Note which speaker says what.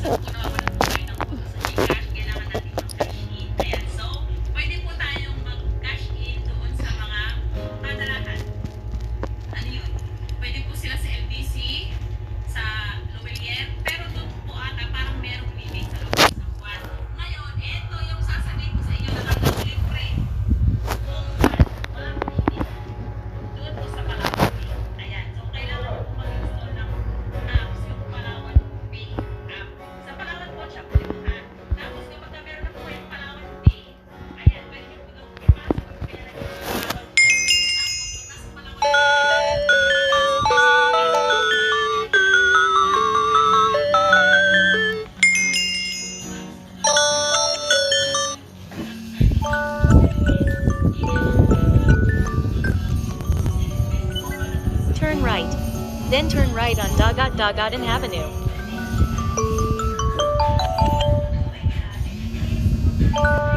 Speaker 1: minsan po nawawalan po tayo ng pondo sa GCash, kailangan natin mag-cash in. Ayan, so pwede po tayong mag-cash in doon sa mga padalahan. Ano yun? Pwede po sila sa LBC, sa Loelier, pero doon po ata parang merong limit sa loob ng isang buwan. Ngayon, ito yung sasabihin ko sa inyo na hanggang libre. Kung walang limit. Doon po sa Palawan Pay. Ayan. So, kailangan mo po mag-install ng apps, yung Palawan Pay app. Sa Palawan po siya po ito ha. Tapos kapag meron na po kayong Palawan Pay, ayan, pwede niyo po daw ipasok ang pera niyo sa Palawan Pay. Tapos, pag nasa Palawan Pay,
Speaker 2: Turn right. Then turn right on Dagat Dagatan Avenue.
Speaker 1: Thank you.